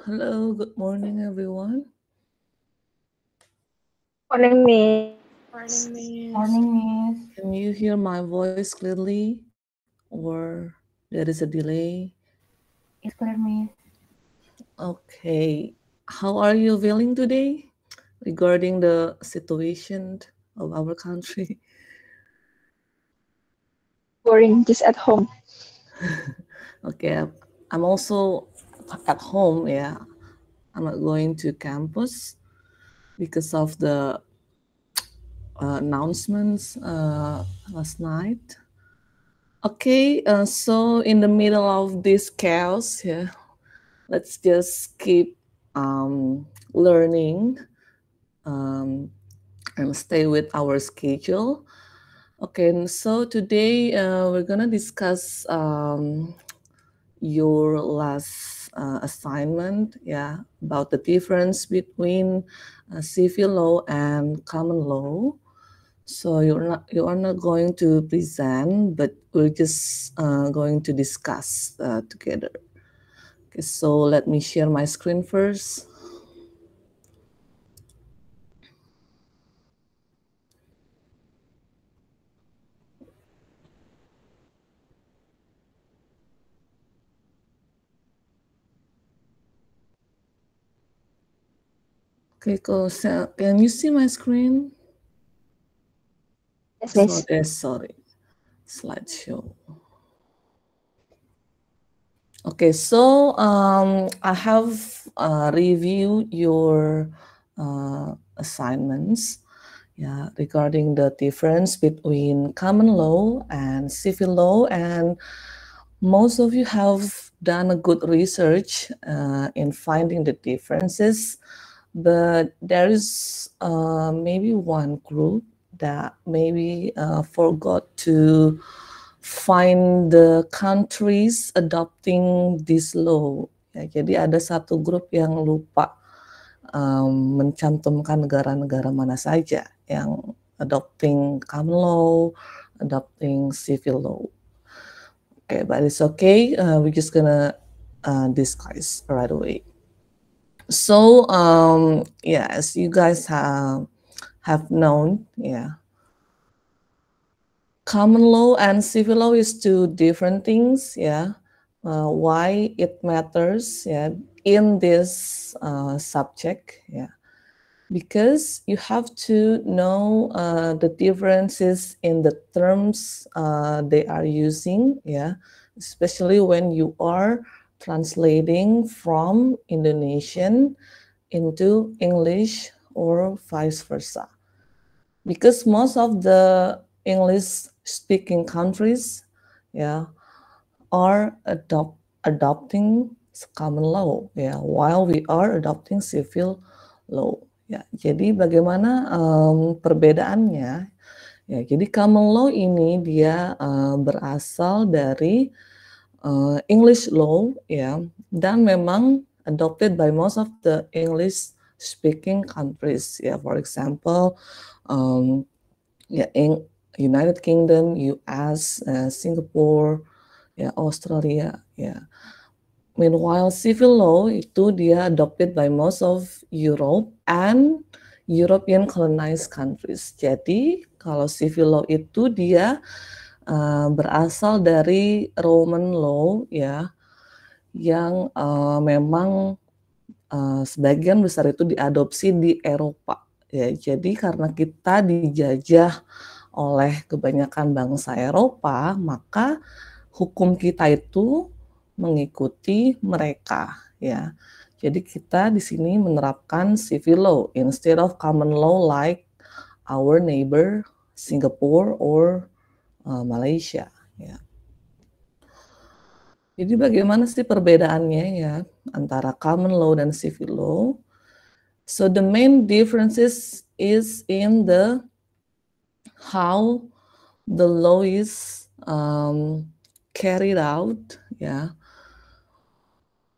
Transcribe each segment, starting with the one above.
Hello, good morning, everyone. Morning, Miss. Morning, Miss. Morning, Miss. Can you hear my voice clearly, or there is a delay? It's clear, Miss. Okay. How are you feeling today regarding the situation of our country? Boring, just at home. Okay, I'm also at home. Yeah, I'm not going to campus because of the announcements last night. Okay, so in the middle of this chaos, yeah, let's just keep learning um, and stay with our schedule. Okay, and so today we're gonna discuss your last assignment, yeah, about the difference between civil law and common law. So you are not going to present, but we're just going to discuss together. Okay, so let me share my screen first. Okay, so can you see my screen? Yes, So Miss. sorry, slideshow. Okay, so I have reviewed your assignments, yeah, regarding the difference between common law and civil law, and most of you have done a good research in finding the differences, but there is maybe one group that maybe forgot to find the countries adopting this law. Ya, jadi ada satu grup yang lupa mencantumkan negara-negara mana saja yang adopting common law, adopting civil law. Okay, but it's okay. We're just gonna discuss right away. So, yeah, as you guys have known, yeah, common law and civil law is two different things. Yeah, why it matters? Yeah, in this subject. Yeah, because you have to know the differences in the terms they are using. Yeah, especially when you are translating from Indonesian into English or vice versa. Because most of the English speaking countries, yeah, are adopting common law, ya, while we are adopting civil law. Ya, jadi bagaimana perbedaannya? Ya, jadi common law ini dia berasal dari English law, ya, dan memang adopted by most of the English speaking countries. Ya, for example, ya, in United Kingdom, US, Singapore, ya, Australia, ya. Meanwhile, civil law itu dia adopted by most of Europe and European colonized countries. Jadi kalau civil law itu dia berasal dari Roman law, ya, yang memang sebagian besar itu diadopsi di Eropa. Ya, jadi karena kita dijajah oleh kebanyakan bangsa Eropa, maka hukum kita itu mengikuti mereka, ya. Jadi kita di sini menerapkan civil law instead of common law like our neighbor Singapore or Malaysia, ya. Jadi bagaimana sih perbedaannya, ya, antara common law dan civil law? So the main differences is in the how the law is carried out, ya.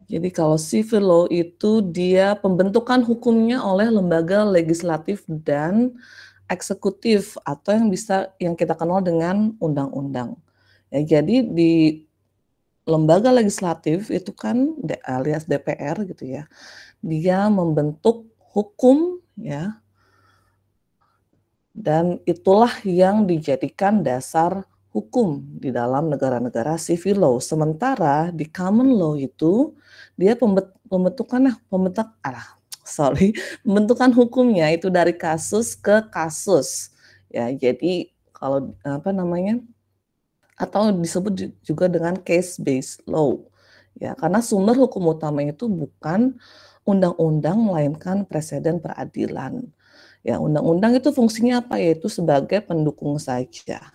Jadi kalau civil law itu dia pembentukan hukumnya oleh lembaga legislatif dan eksekutif atau yang kita kenal dengan undang-undang. Ya, jadi di lembaga legislatif itu kan alias DPR gitu ya, dia membentuk hukum ya, dan itulah yang dijadikan dasar hukum di dalam negara-negara civil law. Sementara di common law itu dia pembentukan hukumnya itu dari kasus ke kasus. Ya, jadi kalau apa namanya? Atau disebut juga dengan case based law. Ya, karena sumber hukum utamanya itu bukan undang-undang melainkan preseden peradilan. Ya, undang-undang itu fungsinya apa? Yaitu sebagai pendukung saja.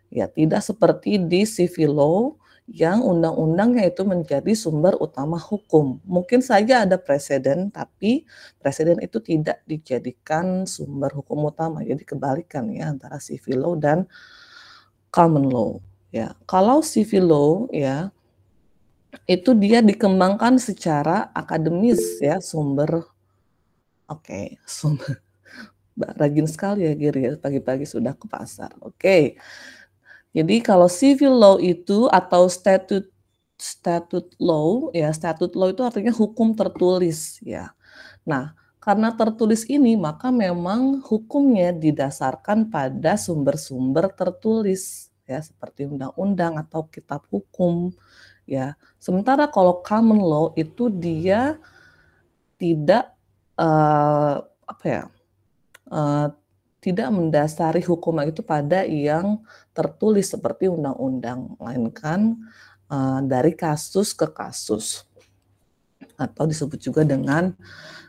Ya, tidak seperti di civil law yang undang-undangnya itu menjadi sumber utama hukum. Mungkin saja ada preseden, tapi preseden itu tidak dijadikan sumber hukum utama. Jadi kebalikan ya antara civil law dan common law. Ya, kalau civil law ya itu dia dikembangkan secara akademis ya sumber. Oke, sumber. Rajin sekali ya Giri ya, pagi-pagi sudah ke pasar. Oke. Jadi kalau civil law itu atau statute law ya, statute law itu artinya hukum tertulis ya. Nah, karena tertulis ini maka memang hukumnya didasarkan pada sumber-sumber tertulis ya, seperti undang-undang atau kitab hukum ya. Sementara kalau common law itu dia tidak apa ya? Tidak mendasari hukum itu pada yang tertulis seperti undang-undang, melainkan dari kasus ke kasus atau disebut juga dengan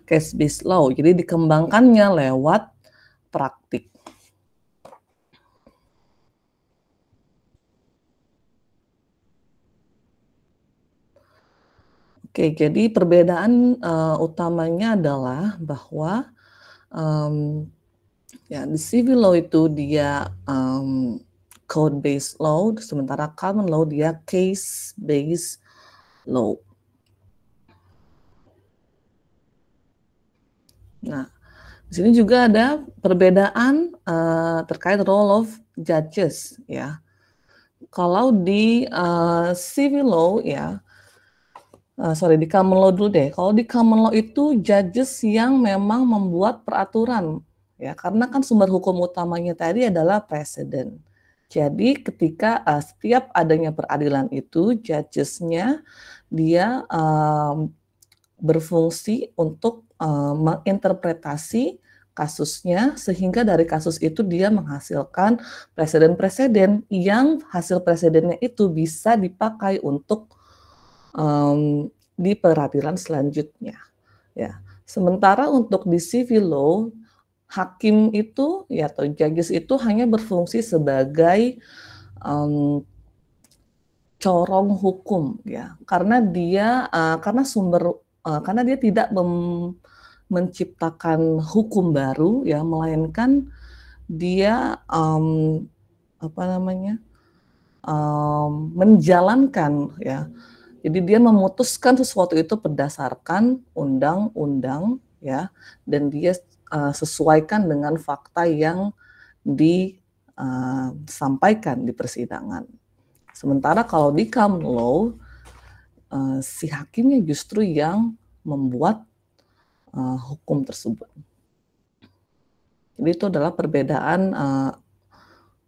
case based law. Jadi dikembangkannya lewat praktik. Oke, jadi perbedaan utamanya adalah bahwa ya di civil law itu dia code based law, sementara common law dia case based law. Nah, di sini juga ada perbedaan terkait role of judges ya. Kalau di civil law ya, di common law dulu deh. Kalau di common law itu judges yang memang membuat peraturan ya, karena kan sumber hukum utamanya tadi adalah presiden. Jadi ketika setiap adanya peradilan itu judgesnya dia berfungsi untuk menginterpretasi kasusnya sehingga dari kasus itu dia menghasilkan preseden-preseden yang hasil presidennya itu bisa dipakai untuk di peradilan selanjutnya. Ya, sementara untuk di civil law hakim itu ya atau judges itu hanya berfungsi sebagai corong hukum ya, karena dia karena dia tidak menciptakan hukum baru ya, melainkan dia menjalankan ya. Jadi dia memutuskan sesuatu itu berdasarkan undang-undang ya, dan dia sesuaikan dengan fakta yang disampaikan di persidangan. Sementara kalau di common law si hakimnya justru yang membuat hukum tersebut. Jadi itu adalah perbedaan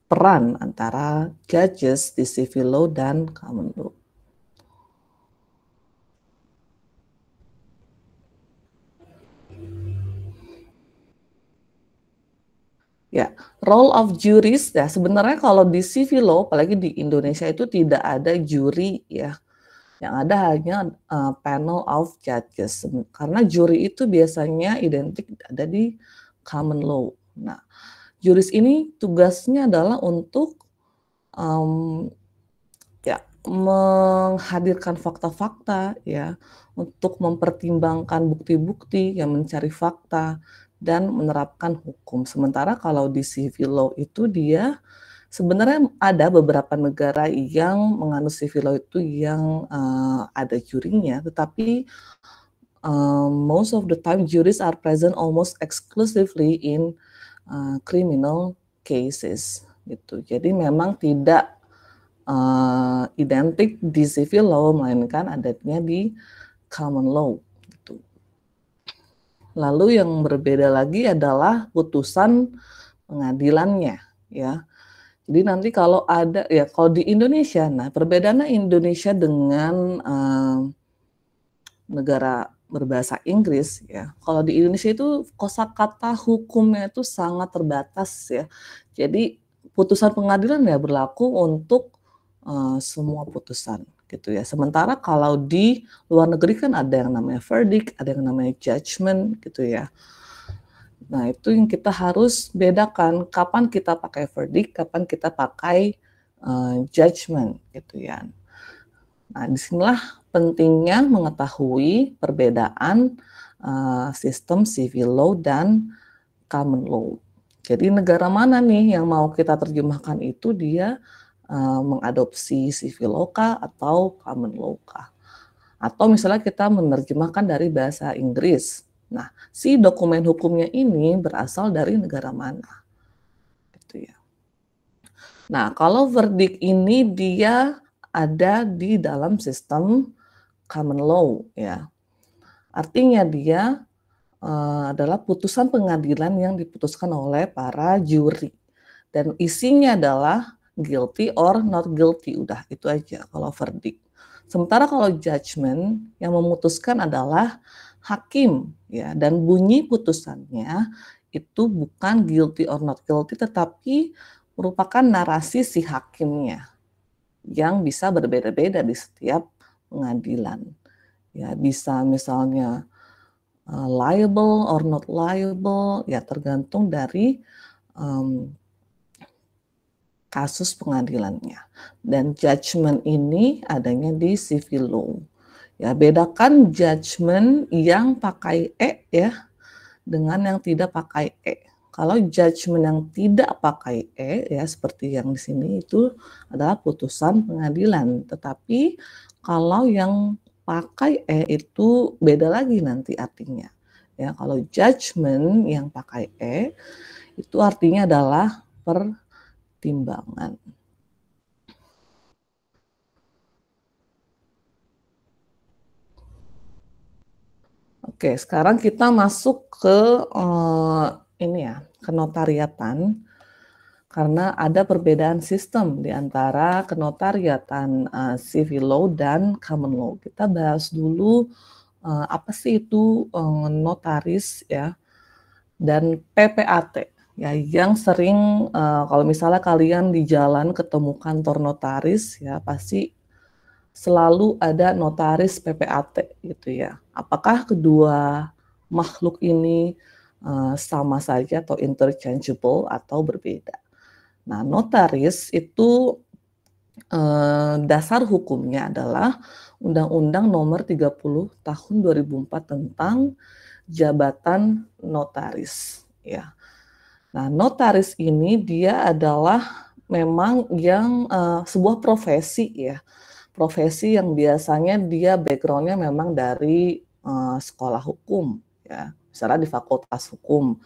peran antara judges di civil law dan common law. Ya, role of juries ya, sebenarnya kalau di civil law apalagi di Indonesia itu tidak ada juri ya. Yang ada hanya panel of judges. Karena juri itu biasanya identik ada di common law. Nah, juris ini tugasnya adalah untuk menghadirkan fakta-fakta ya, untuk mempertimbangkan bukti-bukti, yang mencari fakta dan menerapkan hukum. Sementara kalau di civil law itu dia sebenarnya ada beberapa negara yang menganut civil law itu yang ada jurinya, tetapi most of the time juries are present almost exclusively in criminal cases gitu. Jadi memang tidak identik di civil law, melainkan adanya di common law. Gitu. Lalu yang berbeda lagi adalah putusan pengadilannya, ya. Jadi nanti kalau ada, ya kalau di Indonesia, nah perbedaannya Indonesia dengan negara berbahasa Inggris, ya. Kalau di Indonesia itu kosakata hukumnya itu sangat terbatas, ya. Jadi putusan pengadilan ya berlaku untuk semua putusan, gitu ya. Sementara kalau di luar negeri kan ada yang namanya verdict, ada yang namanya judgment, gitu ya. Nah, itu yang kita harus bedakan, kapan kita pakai verdict, kapan kita pakai judgment, gitu ya. Nah, disinilah pentingnya mengetahui perbedaan sistem civil law dan common law. Jadi negara mana nih yang mau kita terjemahkan itu dia mengadopsi civil law kah atau common law kah? Atau misalnya kita menerjemahkan dari bahasa Inggris. Nah, si dokumen hukumnya ini berasal dari negara mana? Gitu ya. Nah, kalau verdict ini dia ada di dalam sistem common law, ya. Artinya dia adalah putusan pengadilan yang diputuskan oleh para juri. Dan isinya adalah guilty or not guilty, udah itu aja kalau verdict. Sementara kalau judgment yang memutuskan adalah hakim, ya, dan bunyi putusannya itu bukan guilty or not guilty, tetapi merupakan narasi si hakimnya yang bisa berbeda-beda di setiap pengadilan. Ya, bisa misalnya liable or not liable, ya tergantung dari kasus pengadilannya. Dan judgment ini adanya di civil law. Ya, bedakan judgment yang pakai ya dengan yang tidak pakai Kalau judgment yang tidak pakai ya seperti yang di sini itu adalah putusan pengadilan. Tetapi kalau yang pakai itu beda lagi nanti artinya. Ya, kalau judgment yang pakai itu artinya adalah pertimbangan. Oke, sekarang kita masuk ke ini ya, kenotariatan. Karena ada perbedaan sistem di antara kenotariatan civil law dan common law. Kita bahas dulu apa sih itu notaris ya dan PPAT ya, yang sering kalau misalnya kalian di jalan ketemu kantor notaris ya pasti selalu ada notaris PPAT gitu ya. Apakah kedua makhluk ini sama saja atau interchangeable atau berbeda? Nah, notaris itu dasar hukumnya adalah Undang-Undang Nomor 30 Tahun 2004 tentang jabatan notaris. Ya. Nah, notaris ini dia adalah memang yang sebuah profesi ya, profesi yang biasanya dia backgroundnya memang dari sekolah hukum ya, misalnya di fakultas hukum.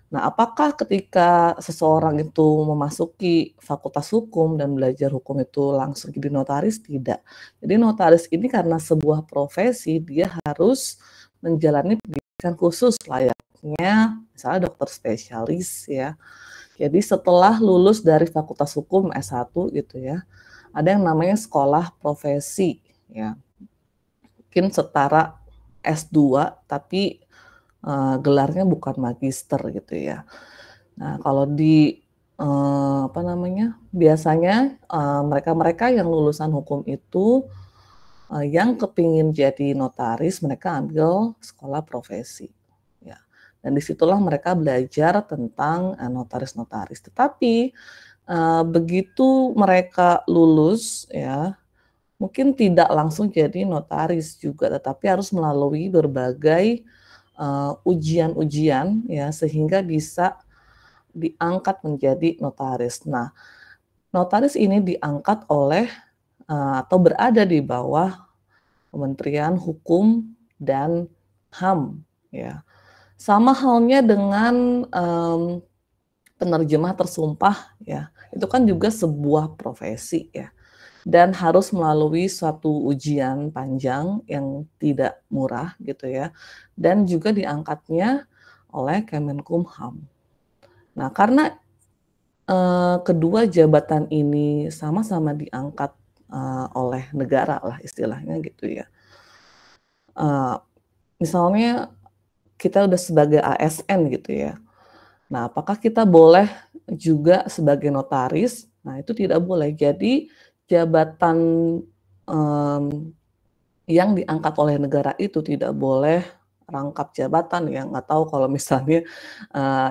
Nah, apakah ketika seseorang itu memasuki fakultas hukum dan belajar hukum itu langsung jadi notaris? Tidak. Jadi notaris ini karena sebuah profesi, dia harus menjalani pendidikan khusus layaknya misalnya dokter spesialis ya. Jadi setelah lulus dari fakultas hukum S1 gitu ya, ada yang namanya sekolah profesi ya. Mungkin setara S2 tapi gelarnya bukan magister gitu ya. Nah, kalau di apa namanya? Biasanya mereka-mereka yang lulusan hukum itu yang kepingin jadi notaris, mereka ambil sekolah profesi. Ya. Dan disitulah mereka belajar tentang notaris-notaris. Tetapi begitu mereka lulus, ya, mungkin tidak langsung jadi notaris juga, tetapi harus melalui berbagai ujian-ujian ya sehingga bisa diangkat menjadi notaris. Nah, notaris ini diangkat oleh atau berada di bawah Kementerian Hukum dan HAM ya. Sama halnya dengan penerjemah tersumpah ya. Itu kan juga sebuah profesi ya. dan harus melalui suatu ujian panjang yang tidak murah gitu ya, dan juga diangkatnya oleh Kemenkumham. Nah, karena kedua jabatan ini sama-sama diangkat oleh negara lah istilahnya gitu ya. Misalnya kita udah sebagai ASN gitu ya. Nah, apakah kita boleh juga sebagai notaris? Nah, itu tidak boleh. Jadi jabatan yang diangkat oleh negara itu tidak boleh rangkap jabatan ya. Nggak tahu kalau misalnya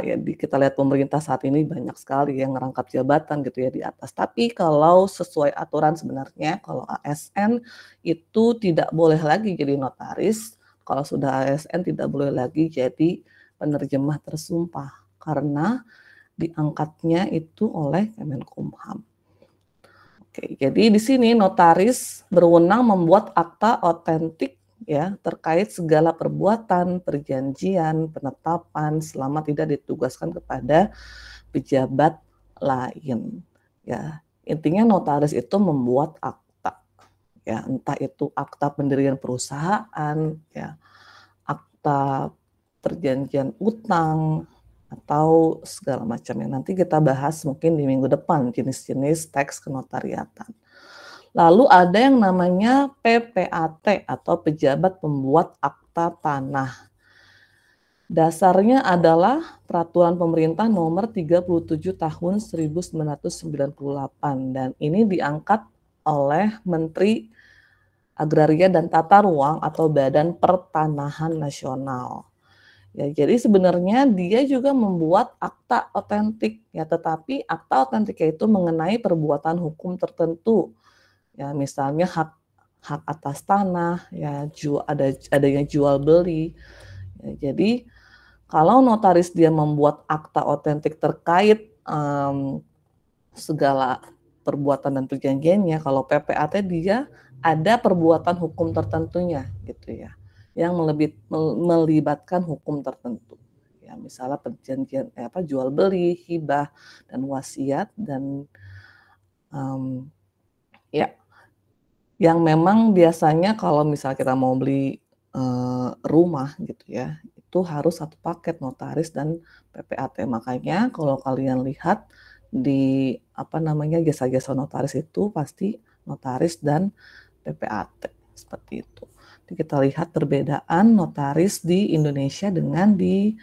ya kita lihat pemerintah saat ini banyak sekali yang rangkap jabatan gitu ya di atas. Tapi kalau sesuai aturan sebenarnya kalau ASN itu tidak boleh lagi jadi notaris. Kalau sudah ASN tidak boleh lagi jadi penerjemah tersumpah karena diangkatnya itu oleh Kemenkumham. Oke, jadi di sini notaris berwenang membuat akta otentik ya terkait segala perbuatan, perjanjian, penetapan selama tidak ditugaskan kepada pejabat lain. Ya, intinya notaris itu membuat akta. Ya, entah itu akta pendirian perusahaan, ya, akta perjanjian utang atau segala macamnya. Nanti kita bahas mungkin di minggu depan jenis-jenis teks kenotariatan. Lalu ada yang namanya PPAT atau pejabat pembuat akta tanah. Dasarnya adalah peraturan pemerintah nomor 37 tahun 1998 dan ini diangkat oleh Menteri Agraria dan Tata Ruang atau Badan Pertanahan Nasional. Ya, jadi sebenarnya dia juga membuat akta otentik ya, tetapi akta otentiknya itu mengenai perbuatan hukum tertentu. Ya, misalnya hak atas tanah, ya adanya jual beli. Ya, jadi kalau notaris dia membuat akta otentik terkait segala perbuatan dan perjanjiannya, kalau PPAT dia ada perbuatan hukum tertentunya gitu ya, yang melibatkan hukum tertentu. Ya, misalnya perjanjian jual beli, hibah dan wasiat dan ya yang memang biasanya kalau misal kita mau beli rumah gitu ya, itu harus satu paket notaris dan PPAT. Makanya kalau kalian lihat di jasa-jasa notaris itu pasti notaris dan PPAT seperti itu. Jadi kita lihat perbedaan notaris di Indonesia dengan di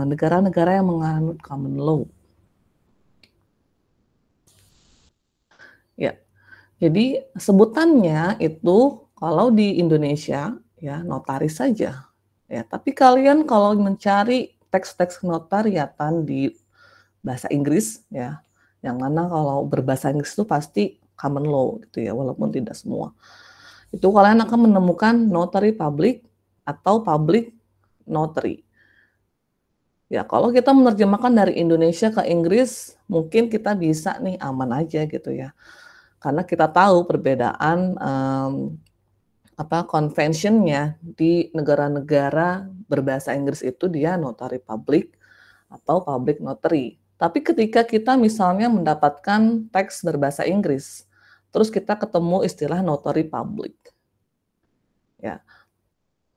negara-negara yang menganut common law. Ya. Jadi sebutannya itu kalau di Indonesia ya notaris saja. Ya, tapi kalian kalau mencari teks-teks notariatan di bahasa Inggris ya, yang mana kalau berbahasa Inggris itu pasti common law gitu ya, walaupun tidak semua. Itu kalian akan menemukan notary public atau public notary. Ya, kalau kita menerjemahkan dari Indonesia ke Inggris, mungkin kita bisa nih aman aja gitu ya. Karena kita tahu perbedaan convention-nya di negara-negara berbahasa Inggris itu dia notary public atau public notary. Tapi ketika kita misalnya mendapatkan teks berbahasa Inggris, terus kita ketemu istilah notary public. Ya.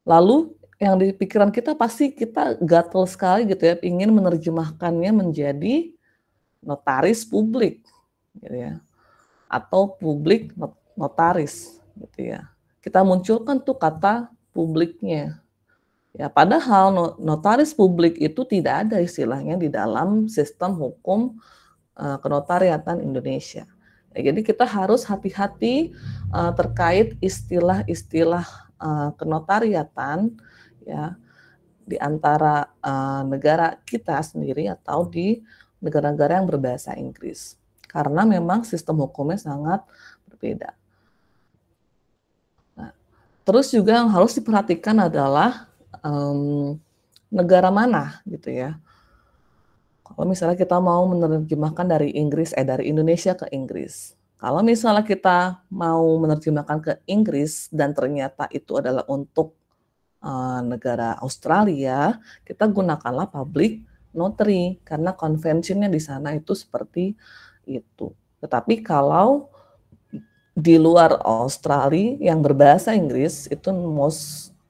Lalu yang di pikiran kita pasti kita gatel sekali gitu ya, ingin menerjemahkannya menjadi notaris publik gitu ya. Atau publik notaris gitu ya. Kita munculkan tuh kata publiknya. Ya, padahal notaris publik itu tidak ada istilahnya di dalam sistem hukum kenotariatan Indonesia. Ya, jadi kita harus hati-hati terkait istilah-istilah kenotariatan ya di antara negara kita sendiri atau di negara-negara yang berbahasa Inggris. Karena memang sistem hukumnya sangat berbeda. Nah, terus juga yang harus diperhatikan adalah negara mana gitu ya. Kalau misalnya kita mau menerjemahkan dari Indonesia ke Inggris. Kalau misalnya kita mau menerjemahkan ke Inggris dan ternyata itu adalah untuk negara Australia, kita gunakanlah public notary karena konvensinya di sana itu seperti itu. Tetapi kalau di luar Australia yang berbahasa Inggris itu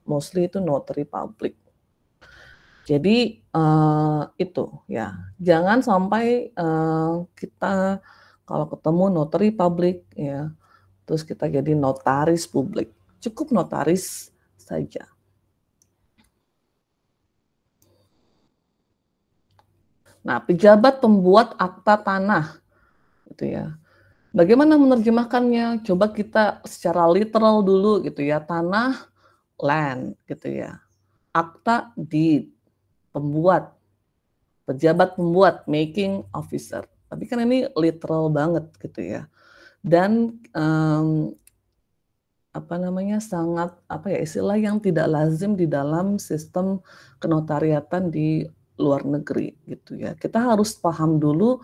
mostly itu notary public. Jadi itu ya, jangan sampai kita kalau ketemu notary public ya, terus kita jadi notaris publik. Cukup notaris saja. Nah, pejabat pembuat akta tanah, gitu ya. Bagaimana menerjemahkannya? Coba kita secara literal dulu, gitu ya. Tanah, land, gitu ya. Akta, deed, pembuat, pejabat pembuat, making officer. Tapi kan ini literal banget, gitu ya. Dan sangat istilah yang tidak lazim di dalam sistem kenotariatan di luar negeri gitu ya. Kita harus paham dulu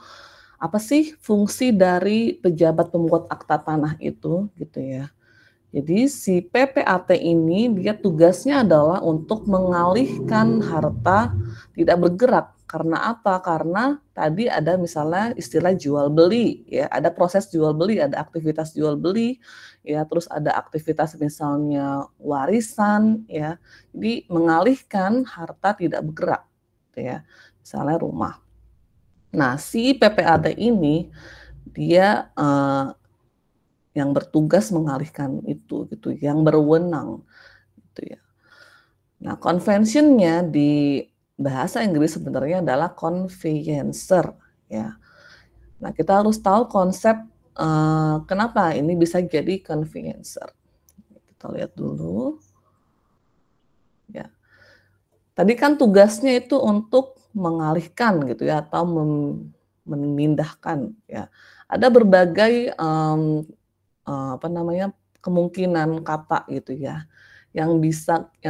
apa sih fungsi dari pejabat pembuat akta tanah itu gitu ya. Jadi si PPAT ini dia tugasnya adalah untuk mengalihkan harta tidak bergerak. Karena apa? Karena tadi ada misalnya istilah jual beli ya, ada proses jual beli, ada aktivitas jual beli ya, terus ada aktivitas misalnya warisan ya. Jadi mengalihkan harta tidak bergerak gitu ya. Misalnya rumah. Nah, si PPAT ini dia yang bertugas mengalihkan itu gitu, yang berwenang gitu ya. Nah, conventionnya di bahasa Inggris sebenarnya adalah conveyancer ya. Nah, kita harus tahu konsep kenapa ini bisa jadi conveyancer. Kita lihat dulu. Ya. Tadi kan tugasnya itu untuk mengalihkan gitu ya atau memindahkan ya. Ada berbagai kemungkinan kata gitu ya yang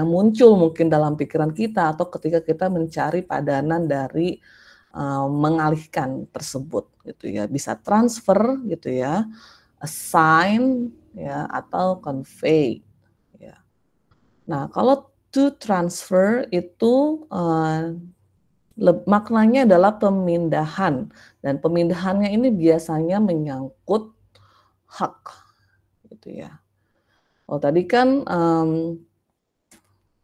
muncul mungkin dalam pikiran kita atau ketika kita mencari padanan dari mengalihkan tersebut gitu ya, bisa transfer gitu ya, assign ya, atau convey ya. Nah, kalau to transfer itu maknanya adalah pemindahan, dan pemindahannya ini biasanya menyangkut hak gitu ya. Oh, tadi kan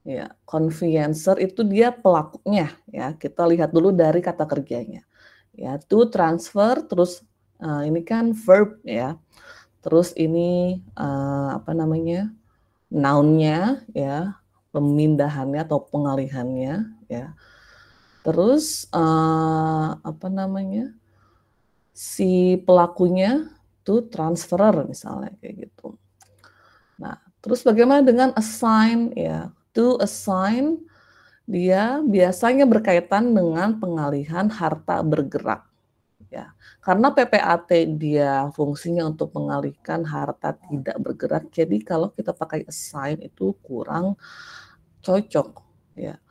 ya, conveyancer itu dia pelakunya ya. Kita lihat dulu dari kata kerjanya. Ya, to transfer, terus ini kan verb ya. Terus ini noun-nya ya, pemindahannya atau pengalihannya ya. Terus si pelakunya to transferer misalnya kayak gitu. Nah, terus bagaimana dengan assign ya? To assign dia biasanya berkaitan dengan pengalihan harta bergerak ya. Karena PPAT dia fungsinya untuk mengalihkan harta tidak bergerak. Jadi kalau kita pakai assign itu kurang cocok ya.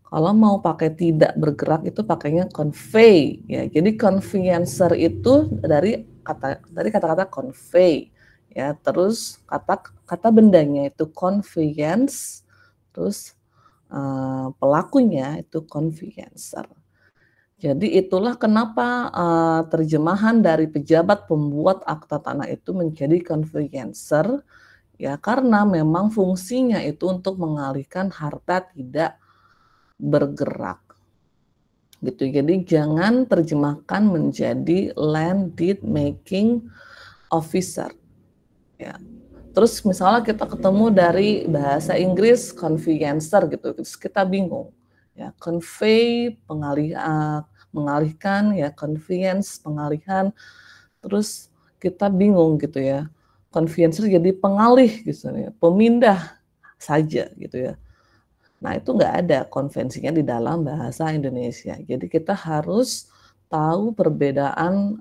Kalau mau pakai tidak bergerak itu pakainya convey ya. Jadi conveyancer itu dari kata-kata convey ya. Terus kata bendanya itu conveyance, terus pelakunya itu conveyancer. Jadi itulah kenapa terjemahan dari pejabat pembuat akta tanah itu menjadi conveyancer ya, karena memang fungsinya itu untuk mengalihkan harta tidak bergerak gitu. Jadi jangan terjemahkan menjadi land deed making officer ya. Terus misalnya kita ketemu dari bahasa Inggris conveyancer gitu, terus kita bingung ya, convey mengalihkan ya, conveyance pengalihan, terus kita bingung gitu ya, conveyancer jadi pengalih gitu ya, pemindah saja gitu ya. Nah, itu nggak ada konvensinya di dalam bahasa Indonesia. Jadi kita harus tahu perbedaan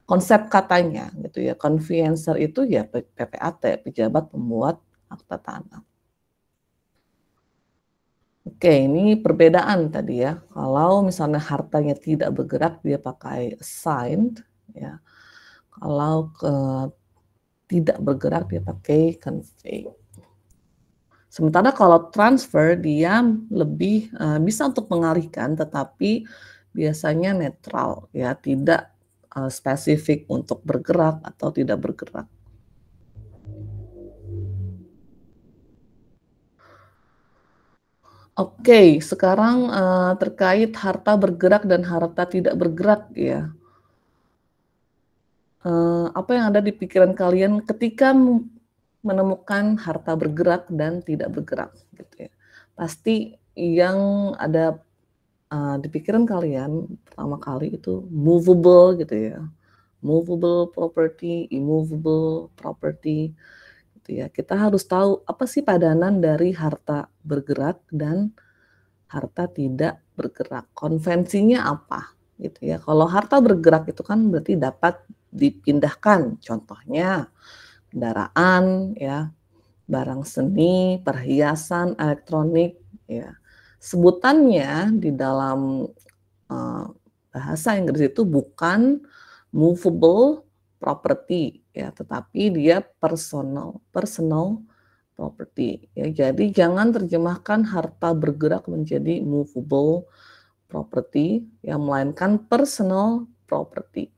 konsep katanya gitu ya. Conveyancer itu ya PPAT, pejabat pembuat akta tanah. Oke, ini perbedaan tadi ya. Kalau misalnya hartanya tidak bergerak dia pakai assigned ya. Kalau tidak bergerak dia pakai convey. Sementara kalau transfer dia lebih bisa untuk mengalihkan, tetapi biasanya netral ya, tidak spesifik untuk bergerak atau tidak bergerak. Oke, sekarang terkait harta bergerak dan harta tidak bergerak ya. Apa yang ada di pikiran kalian ketika menemukan harta bergerak dan tidak bergerak gitu ya. Pasti yang ada di pikiran kalian pertama kali itu movable gitu ya. Movable property, immovable property gitu ya. Kita harus tahu apa sih padanan dari harta bergerak dan harta tidak bergerak. Konvensinya apa gitu ya. Kalau harta bergerak itu kan berarti dapat dipindahkan. Contohnya kendaraan ya, barang seni, perhiasan, elektronik ya. Sebutannya di dalam bahasa Inggris itu bukan movable property ya, tetapi dia personal property ya. Jadi jangan terjemahkan harta bergerak menjadi movable property ya, melainkan personal property.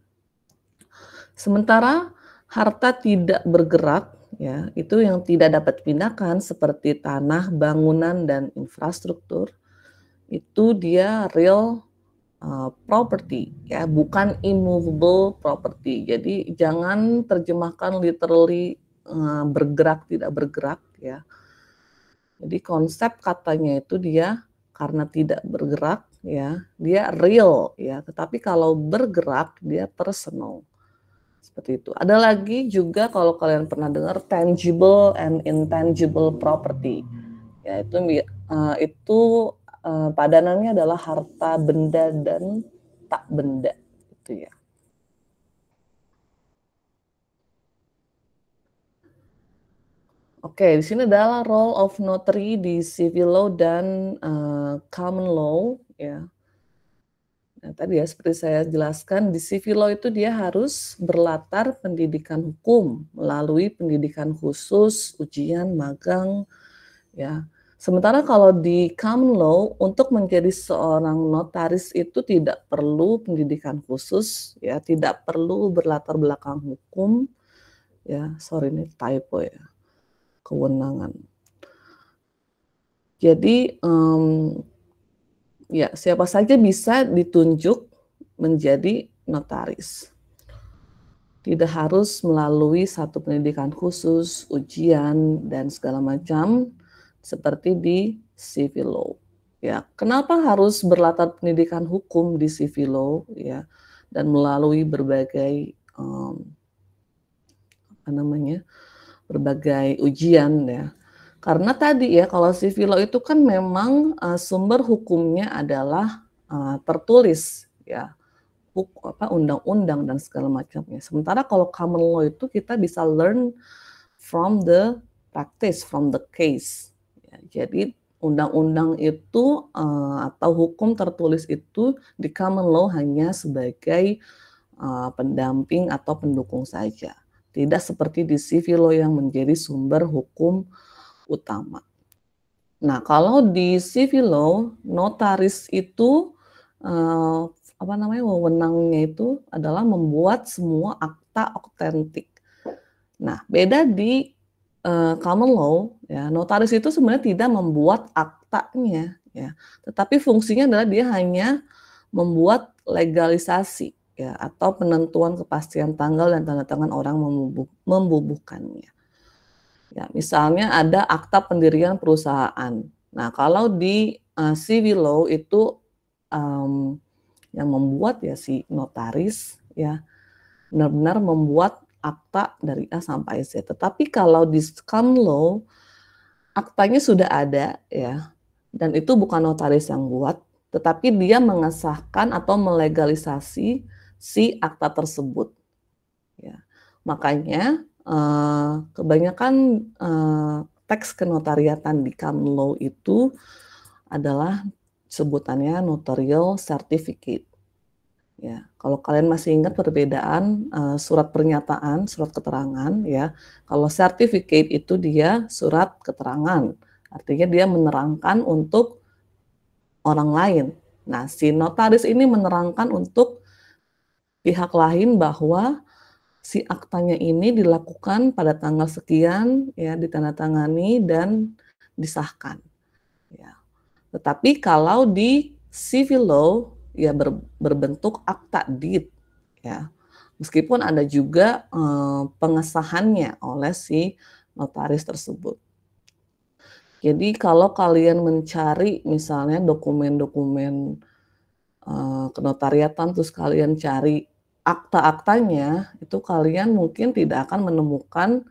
Sementara harta tidak bergerak ya, itu yang tidak dapat dipindahkan seperti tanah, bangunan dan infrastruktur. Itu dia real property ya, bukan immovable property. Jadi jangan terjemahkan literally bergerak tidak bergerak ya. Jadi konsep katanya itu dia karena tidak bergerak ya, dia real ya, tetapi kalau bergerak dia personal. Seperti itu. Ada lagi juga kalau kalian pernah dengar tangible and intangible property. Ya, itu padanannya adalah harta benda dan tak benda gitu ya. Oke, di sini adalah role of notary di civil law dan common law ya. Nah, tadi ya seperti saya jelaskan di civil law itu dia harus berlatar pendidikan hukum melalui pendidikan khusus, ujian, magang ya. Sementara kalau di common law untuk menjadi seorang notaris itu tidak perlu pendidikan khusus ya, tidak perlu berlatar belakang hukum ya. Sorry ini typo ya. Kewenangan. Jadi ya siapa saja bisa ditunjuk menjadi notaris. Tidak harus melalui satu pendidikan khusus, ujian dan segala macam seperti di civil law. Ya, kenapa harus berlatar pendidikan hukum di civil law ya dan melalui berbagai berbagai ujian ya. Karena tadi ya kalau civil law itu kan memang sumber hukumnya adalah tertulis ya, undang-undang dan segala macamnya. Sementara kalau common law itu kita bisa learn from the practice, from the case. Ya, jadi undang-undang itu atau hukum tertulis itu di common law hanya sebagai pendamping atau pendukung saja. Tidak seperti di civil law yang menjadi sumber hukum utama. Nah, kalau di civil law, notaris itu wewenangnya itu adalah membuat semua akta otentik. Nah, beda di common law, ya, notaris itu sebenarnya tidak membuat aktanya, ya, tetapi fungsinya adalah dia hanya membuat legalisasi, ya, atau penentuan kepastian tanggal dan tanda tangan orang membubuhkannya. Ya, misalnya ada akta pendirian perusahaan. Nah, kalau di civil law itu yang membuat ya si notaris ya benar-benar membuat akta dari A sampai Z. Tetapi kalau di common law aktanya sudah ada ya dan itu bukan notaris yang buat, tetapi dia mengesahkan atau melegalisasi si akta tersebut. Ya, makanya kebanyakan teks kenotariatan di common law itu adalah sebutannya notarial certificate. Ya, kalau kalian masih ingat perbedaan surat pernyataan, surat keterangan, ya. Kalau certificate itu dia surat keterangan, artinya dia menerangkan untuk orang lain. Nah, si notaris ini menerangkan untuk pihak lain bahwa si aktanya ini dilakukan pada tanggal sekian, ya, ditandatangani dan disahkan. Ya. Tetapi kalau di civil law, ya berbentuk akta deed, ya. Meskipun ada juga pengesahannya oleh si notaris tersebut. Jadi kalau kalian mencari misalnya dokumen-dokumen kenotariatan, terus kalian cari akta-aktanya, itu kalian mungkin tidak akan menemukan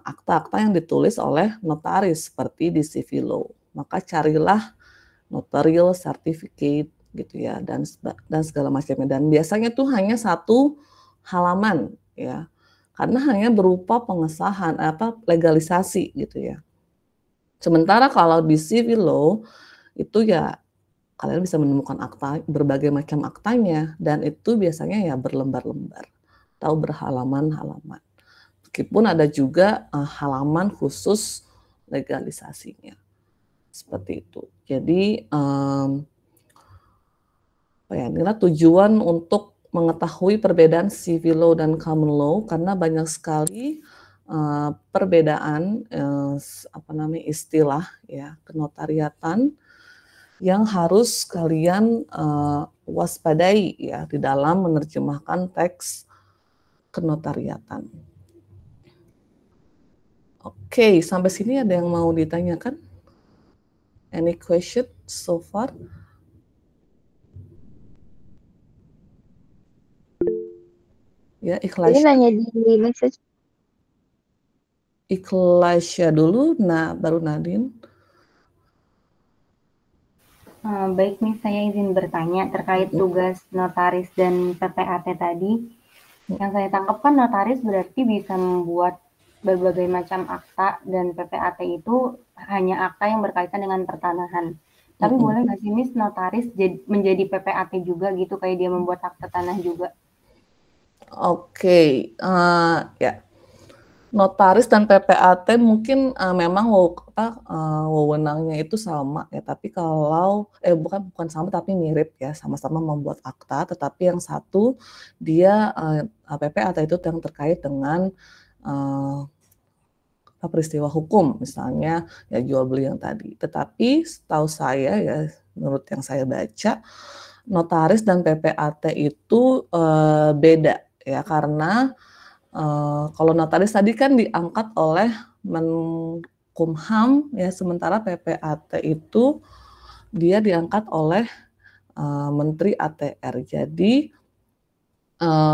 akta-akta yang ditulis oleh notaris seperti di civil law. Maka carilah notarial certificate gitu ya, dan segala macamnya. Dan biasanya tuh hanya 1 halaman ya, karena hanya berupa pengesahan legalisasi gitu ya. Sementara kalau di civil law itu ya kalian bisa menemukan akta, berbagai macam aktanya, dan itu biasanya ya berlembar-lembar atau berhalaman-halaman. Meskipun ada juga halaman khusus legalisasinya. Seperti itu. Jadi inilah tujuan untuk mengetahui perbedaan civil law dan common law, karena banyak sekali perbedaan istilah ya kenotariatan yang harus kalian waspadai ya di dalam menerjemahkan teks kenotariatan. Oke, sampai sini ada yang mau ditanyakan? Any question so far? Ya, Jadi nanya di message. Ikhlasya dulu, baru Nadine. Baik nih, saya izin bertanya terkait tugas notaris dan PPAT tadi. Yang saya tangkap kan notaris berarti bisa membuat berbagai macam akta, dan PPAT itu hanya akta yang berkaitan dengan pertanahan. Tapi boleh nggak sih Miss notaris menjadi PPAT juga gitu, kayak dia membuat akta tanah juga? Oke, ya. Notaris dan PPAT mungkin memang wewenangnya itu sama ya, tapi kalau bukan sama tapi mirip ya, sama-sama membuat akta, tetapi yang satu dia PPAT itu yang terkait dengan peristiwa hukum, misalnya ya jual beli yang tadi. Tetapi setahu saya ya, menurut yang saya baca, notaris dan PPAT itu beda ya, karena kalau notaris tadi kan diangkat oleh Menkumham ya, sementara PPAT itu dia diangkat oleh Menteri ATR. Jadi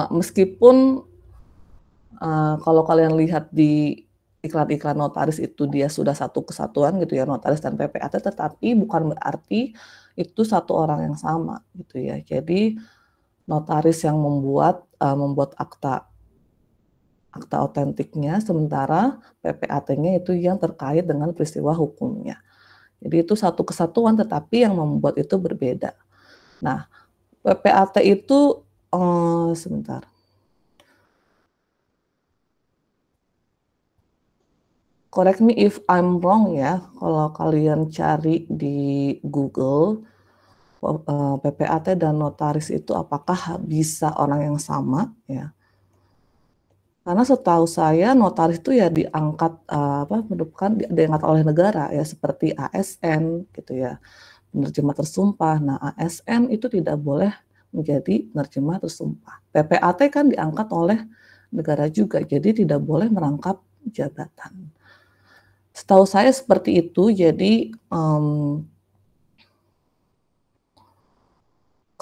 meskipun kalau kalian lihat di iklan-iklan notaris itu dia sudah satu kesatuan gitu ya, notaris dan PPAT, tetapi bukan berarti itu satu orang yang sama gitu ya. Jadi notaris yang membuat akta otentiknya, sementara PPAT-nya itu yang terkait dengan peristiwa hukumnya. Jadi itu satu kesatuan, tetapi yang membuat itu berbeda. Nah, PPAT itu sebentar. Correct me if I'm wrong ya, kalau kalian cari di Google PPAT dan notaris itu apakah bisa orang yang sama ya? Karena setahu saya notaris itu ya diangkat diangkat oleh negara ya, seperti ASN gitu ya, penerjemah tersumpah. Nah, ASN itu tidak boleh menjadi penerjemah tersumpah. PPAT kan diangkat oleh negara juga, jadi tidak boleh merangkap jabatan. Setahu saya seperti itu. Jadi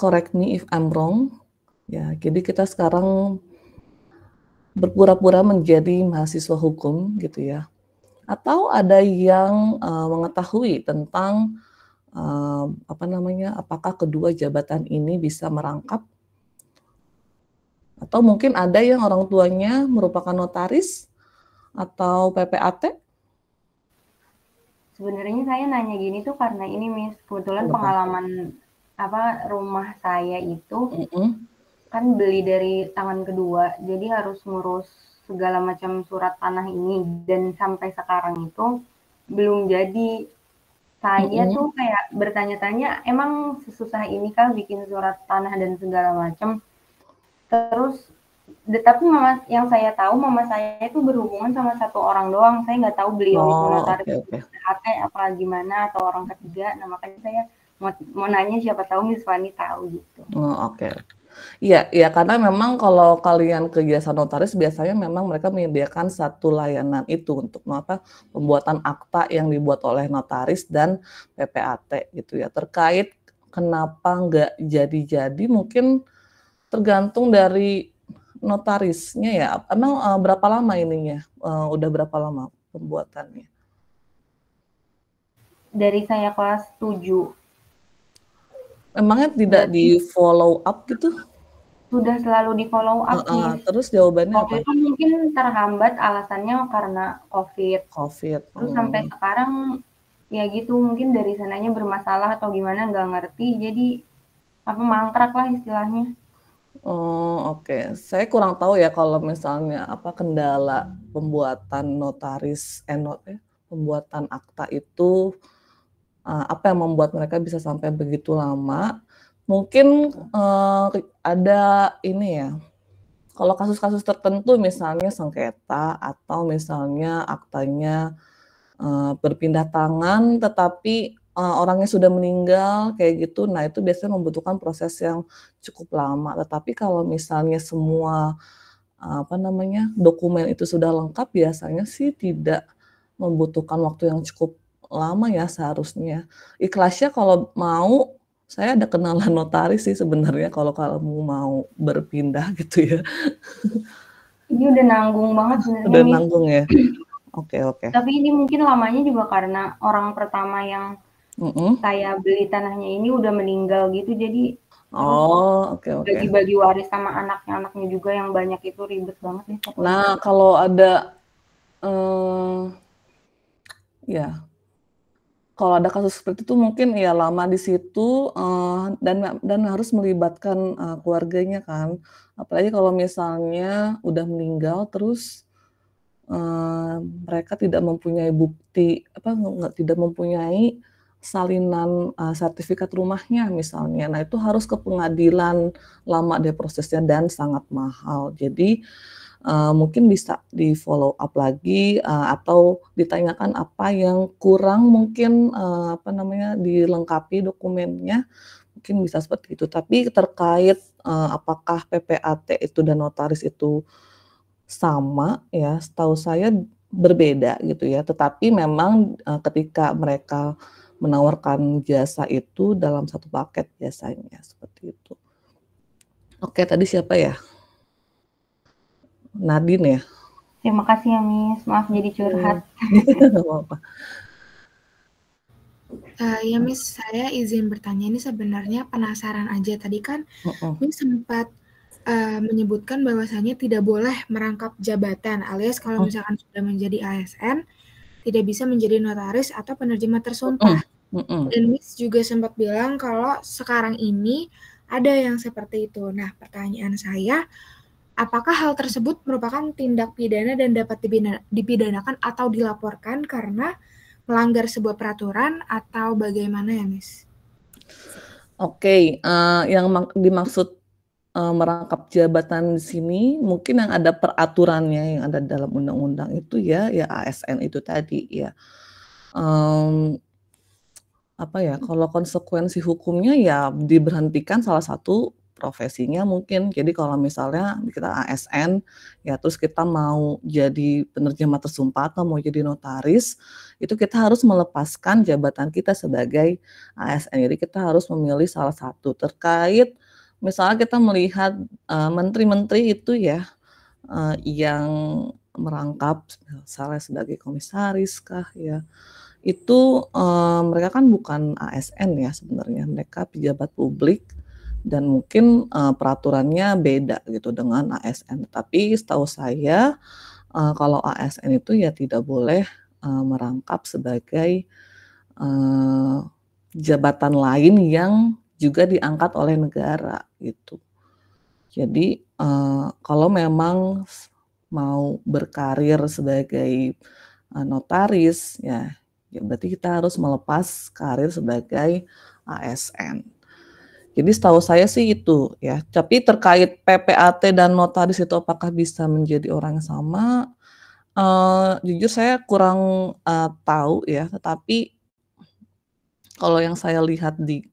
correct me if I'm wrong. Ya, jadi kita sekarang berpura-pura menjadi mahasiswa hukum gitu ya. Atau ada yang mengetahui tentang apakah kedua jabatan ini bisa merangkap? Atau mungkin ada yang orang tuanya merupakan notaris atau PPAT? Sebenarnya saya nanya gini tuh karena ini Miss, kebetulan pengalaman rumah saya itu kan beli dari tangan kedua, jadi harus ngurus segala macam surat tanah ini, dan sampai sekarang itu belum jadi. Saya tuh kayak bertanya-tanya, emang sesusah ini kah bikin surat tanah dan segala macam? Terus tapi yang saya tahu mama saya itu berhubungan sama satu orang doang. Saya nggak tahu beliau itu notaris PPAT apa gimana atau orang ketiga. Nah makanya saya mau nanya siapa tahu Miss Fani tahu gitu. Oke. Iya, ya karena memang kalau kalian ke jasa notaris biasanya memang mereka menyediakan satu layanan itu untuk pembuatan akta yang dibuat oleh notaris dan PPAT gitu ya. Terkait kenapa nggak jadi-jadi mungkin tergantung dari notarisnya ya. Emang berapa lama ininya? Udah berapa lama pembuatannya? Dari saya kelas 7. Emangnya tidak di follow up gitu? Sudah selalu di follow up nih. Terus jawabannya waktu apa? Itu mungkin terhambat alasannya karena COVID. Terus sampai sekarang ya gitu mungkin dari sananya bermasalah atau gimana nggak ngerti. Jadi mangkrak lah istilahnya. Oke. Saya kurang tahu ya kalau misalnya kendala pembuatan notaris pembuatan akta itu apa yang membuat mereka bisa sampai begitu lama. Mungkin ada ini ya. Kalau kasus-kasus tertentu misalnya sengketa atau misalnya aktanya berpindah tangan tetapi orangnya sudah meninggal kayak gitu, nah itu biasanya membutuhkan proses yang cukup lama. Tetapi kalau misalnya semua dokumen itu sudah lengkap, biasanya sih tidak membutuhkan waktu yang cukup lama ya seharusnya. Ikhlasnya kalau mau, saya ada kenalan notaris sih sebenarnya kalau kamu mau berpindah gitu ya. Ini udah nanggung banget sebenarnya. Udah nanggung ya. Oke. Tapi ini mungkin lamanya juga karena orang pertama yang saya beli tanahnya ini udah meninggal gitu, jadi oke. bagi-bagi waris sama anaknya juga yang banyak itu ribet banget nih. Nah kalau ada kalau ada kasus seperti itu mungkin ya lama di situ dan harus melibatkan keluarganya kan, apalagi kalau misalnya udah meninggal terus mereka tidak mempunyai bukti tidak mempunyai salinan sertifikat rumahnya misalnya. Nah itu harus ke pengadilan, lama deh prosesnya dan sangat mahal. Jadi mungkin bisa di follow up lagi atau ditanyakan apa yang kurang mungkin dilengkapi dokumennya, mungkin bisa seperti itu. Tapi terkait apakah PPAT itu dan notaris itu sama ya, setahu saya berbeda gitu ya. Tetapi memang ketika mereka menawarkan jasa itu dalam satu paket biasanya seperti itu. Oke, tadi siapa ya? Nadine ya? Terima kasih ya Miss, maaf jadi curhat. Gak apa-apa. Ya Miss, saya izin bertanya, ini sebenarnya penasaran aja. Tadi kan Miss sempat menyebutkan bahwasannya tidak boleh merangkap jabatan, alias kalau misalkan sudah menjadi ASN, tidak bisa menjadi notaris atau penerjemah tersumpah. Dan Miss juga sempat bilang kalau sekarang ini ada yang seperti itu. Nah, pertanyaan saya, apakah hal tersebut merupakan tindak pidana dan dapat dipidanakan atau dilaporkan karena melanggar sebuah peraturan atau bagaimana ya, Miss? Oke, yang dimaksud merangkap jabatan di sini mungkin yang ada peraturannya yang ada dalam undang-undang itu ya ASN itu tadi ya. Kalau konsekuensi hukumnya ya diberhentikan salah satu profesinya mungkin. Jadi kalau misalnya kita ASN ya terus kita mau jadi penerjemah tersumpah atau mau jadi notaris, itu kita harus melepaskan jabatan kita sebagai ASN. Jadi kita harus memilih salah satu. Terkait misalnya kita melihat menteri-menteri itu ya yang merangkap misalnya sebagai komisaris kah ya, itu mereka kan bukan ASN ya sebenarnya, mereka pejabat publik dan mungkin peraturannya beda gitu dengan ASN. Tapi setahu saya kalau ASN itu ya tidak boleh merangkap sebagai jabatan lain yang juga diangkat oleh negara gitu. Jadi kalau memang mau berkarir sebagai notaris ya berarti kita harus melepas karir sebagai ASN. Jadi setahu saya sih itu ya. Tapi terkait PPAT dan notaris itu apakah bisa menjadi orang yang sama? Jujur saya kurang tahu ya. Tetapi kalau yang saya lihat di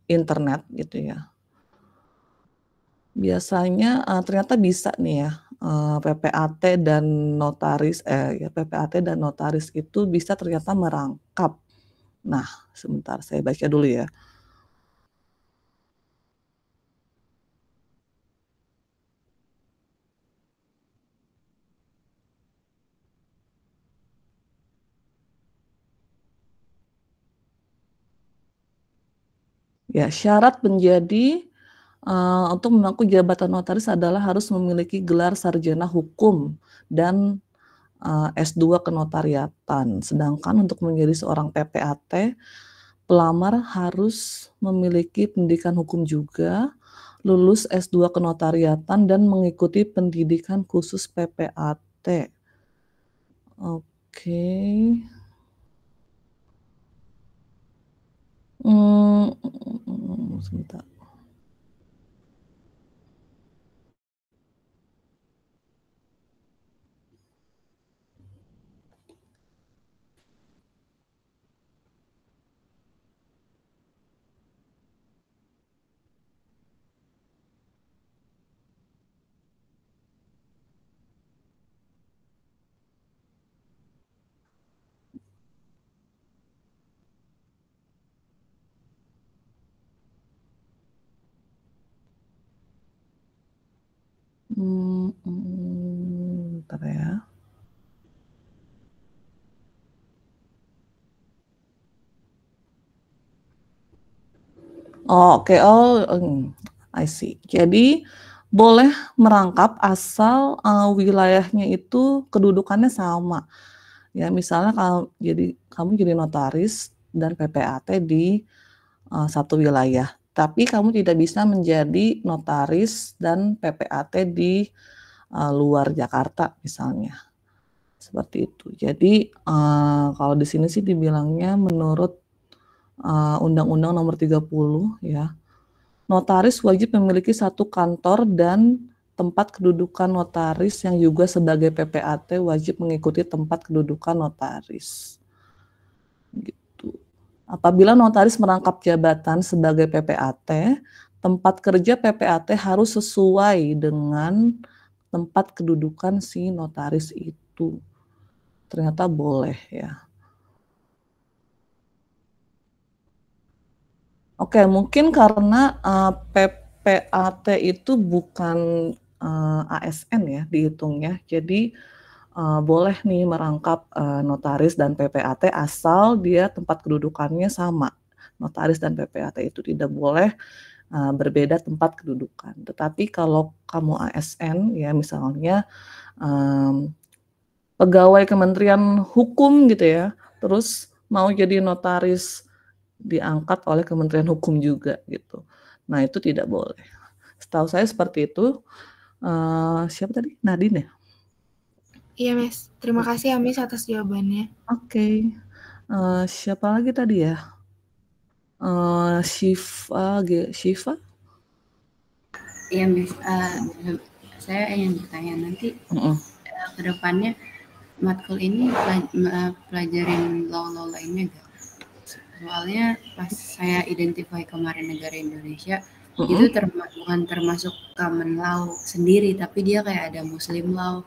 internet gitu ya, biasanya ternyata bisa nih ya. PPAT dan notaris PPAT dan notaris itu bisa ternyata merangkap. Nah, sebentar saya baca dulu ya. Ya, syarat menjadi untuk mengaku jabatan notaris adalah harus memiliki gelar sarjana hukum dan S2 kenotariatan. Sedangkan untuk menjadi seorang PPAT, pelamar harus memiliki pendidikan hukum juga, lulus S2 kenotariatan dan mengikuti pendidikan khusus PPAT. Oke. Sebentar. Bentar ya. Oke. I see. Jadi boleh merangkap asal wilayahnya itu kedudukannya sama. Ya, misalnya kamu jadi notaris dan PPAT di satu wilayah, tapi kamu tidak bisa menjadi notaris dan PPAT di luar Jakarta misalnya. Seperti itu. Jadi kalau di sini sih dibilangnya menurut Undang-Undang Nomor 30 ya. Notaris wajib memiliki satu kantor dan tempat kedudukan notaris yang juga sebagai PPAT wajib mengikuti tempat kedudukan notaris. Gitu. Apabila notaris merangkap jabatan sebagai PPAT, tempat kerja PPAT harus sesuai dengan tempat kedudukan si notaris itu. Ternyata boleh ya. Oke, mungkin karena PPAT itu bukan ASN ya dihitungnya, jadi boleh nih merangkap notaris dan PPAT asal dia tempat kedudukannya sama. Notaris dan PPAT itu tidak boleh berbeda tempat kedudukan. Tetapi kalau kamu ASN ya misalnya pegawai Kementerian Hukum gitu ya, terus mau jadi notaris diangkat oleh Kementerian Hukum juga gitu. Nah itu tidak boleh. Setahu saya seperti itu. Siapa tadi? Nadine ya? Iya, Miss. Terima kasih ya, Miss, atas jawabannya. Oke. Siapa lagi tadi ya? Shiva? Iya, Miss. Saya ingin bertanya nanti ke depannya matkul ini pelajarin law lainnya nggak? Soalnya pas saya identify kemarin negara Indonesia, itu bukan termasuk common law sendiri, tapi dia kayak ada Muslim law,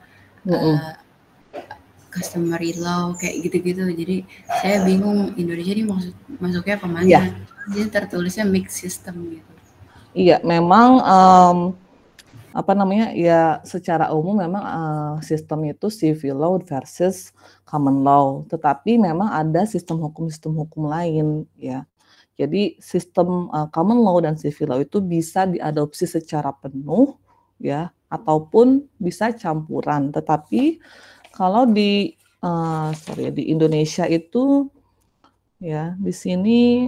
customary law, kayak gitu-gitu. Jadi saya bingung Indonesia ini masuknya kemana? Iya. Jadi tertulisnya mixed system gitu. Iya, memang ya secara umum memang sistem itu civil law versus common law, tetapi memang ada sistem hukum lain ya. Jadi sistem common law dan civil law itu bisa diadopsi secara penuh ya, ataupun bisa campuran. Tetapi kalau di Indonesia itu ya di sini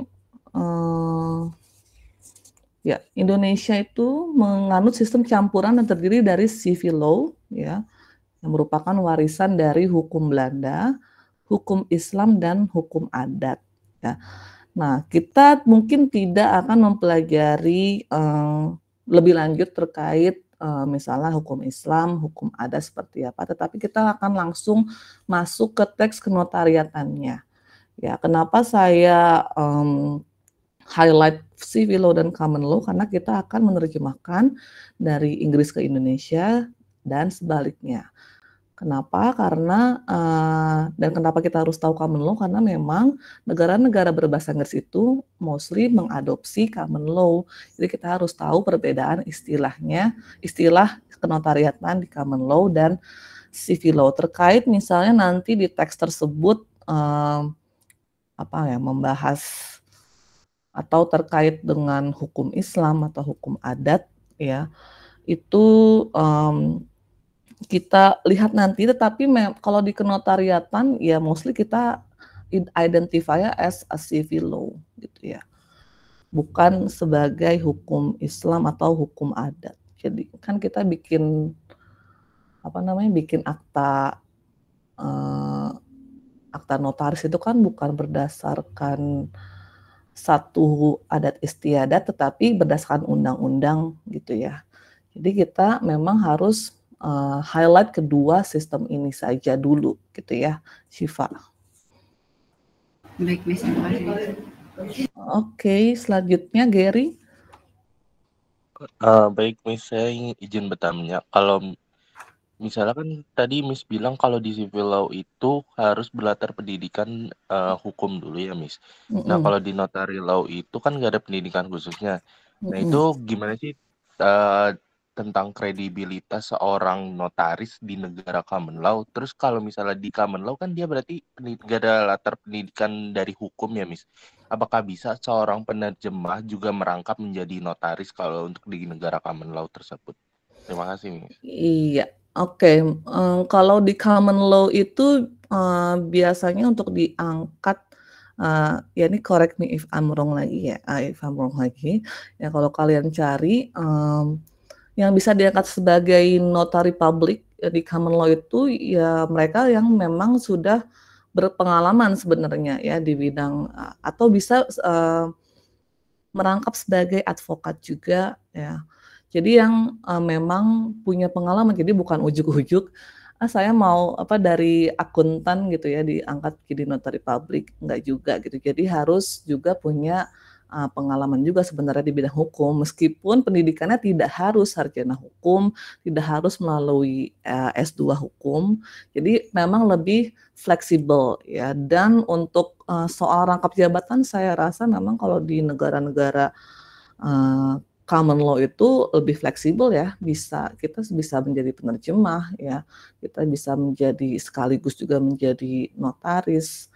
ya, Indonesia itu menganut sistem campuran yang terdiri dari civil law, ya, yang merupakan warisan dari hukum Belanda, hukum Islam dan hukum adat. Ya. Nah, kita mungkin tidak akan mempelajari lebih lanjut terkait misalnya hukum Islam, hukum adat seperti apa, tetapi kita akan langsung masuk ke teks kenotariatannya. Ya, kenapa saya highlight civil law dan common law? Karena kita akan menerjemahkan dari Inggris ke Indonesia dan sebaliknya. Kenapa? Karena dan kenapa kita harus tahu common law? Karena memang negara-negara berbahasa Inggris itu mostly mengadopsi common law. Jadi kita harus tahu perbedaan istilahnya, istilah kenotariatan di common law dan civil law terkait misalnya nanti di teks tersebut membahas atau terkait dengan hukum Islam atau hukum adat, ya itu kita lihat nanti. Tetapi kalau di kenotariatan ya mostly kita identify as a civil law gitu ya, bukan sebagai hukum Islam atau hukum adat. Jadi kan kita bikin bikin akta notaris itu kan bukan berdasarkan satu adat istiadat, tetapi berdasarkan undang-undang gitu ya. Jadi kita memang harus highlight kedua sistem ini saja dulu gitu ya, Syifa. Baik, Miss, terima kasih. Oke, selanjutnya Gary. Baik, Miss, saya izin bertanya. Kalau misalnya kan tadi Miss bilang kalau di civil law itu harus berlatar pendidikan hukum dulu ya, Miss. Nah, kalau di notary law itu kan nggak ada pendidikan khususnya. Nah, itu gimana sih tentang kredibilitas seorang notaris di negara common law? Terus kalau misalnya di common law kan dia berarti nggak ada latar pendidikan dari hukum ya, Miss. Apakah bisa seorang penerjemah juga merangkap menjadi notaris kalau untuk di negara common law tersebut? Terima kasih, Miss. Iya. Oke, kalau di common law itu biasanya untuk diangkat, ya ini correct me if I'm wrong lagi ya, ya kalau kalian cari yang bisa diangkat sebagai notary public di common law itu ya mereka yang memang sudah berpengalaman sebenarnya ya di bidang atau bisa merangkap sebagai advokat juga ya. Jadi yang memang punya pengalaman, jadi bukan ujuk-ujuk, saya mau dari akuntan gitu ya diangkat jadi notary public, enggak juga gitu. Jadi harus juga punya pengalaman juga sebenarnya di bidang hukum, meskipun pendidikannya tidak harus sarjana hukum, tidak harus melalui S2 hukum. Jadi memang lebih fleksibel ya. Dan untuk soal rangkap jabatan saya rasa memang kalau di negara-negara common law itu lebih fleksibel ya, kita bisa menjadi penerjemah ya, kita bisa menjadi sekaligus juga menjadi notaris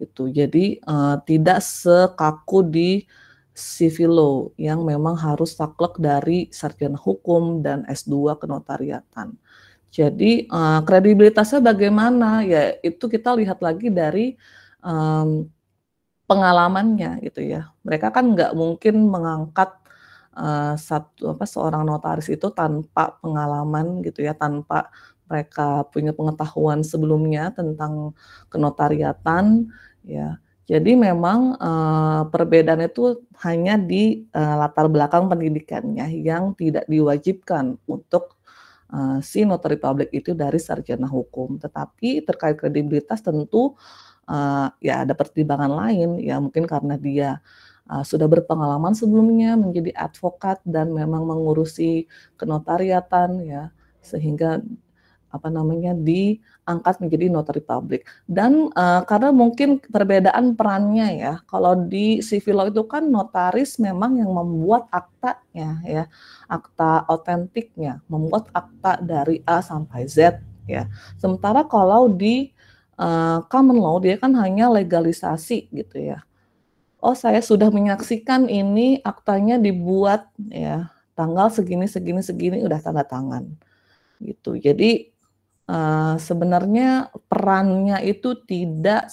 gitu. Jadi tidak sekaku di civil law yang memang harus saklek dari sarjana hukum dan S2 kenotariatan. Jadi kredibilitasnya bagaimana ya, itu kita lihat lagi dari pengalamannya gitu ya. Mereka kan nggak mungkin mengangkat seorang notaris itu tanpa pengalaman gitu ya, tanpa mereka punya pengetahuan sebelumnya tentang kenotariatan ya. Jadi memang perbedaan itu hanya di latar belakang pendidikannya yang tidak diwajibkan untuk si notary public itu dari sarjana hukum. Tetapi terkait kredibilitas tentu ya ada pertimbangan lain ya, mungkin karena dia sudah berpengalaman sebelumnya menjadi advokat dan memang mengurusi kenotariatan ya, sehingga diangkat menjadi notary public. Dan karena mungkin perbedaan perannya ya, kalau di civil law itu kan notaris memang yang membuat aktanya ya, akta otentiknya, membuat akta dari A sampai Z ya. Sementara kalau di common law dia kan hanya legalisasi gitu ya. Oh, saya sudah menyaksikan ini aktanya dibuat ya tanggal segini udah tanda tangan gitu. Jadi sebenarnya perannya itu tidak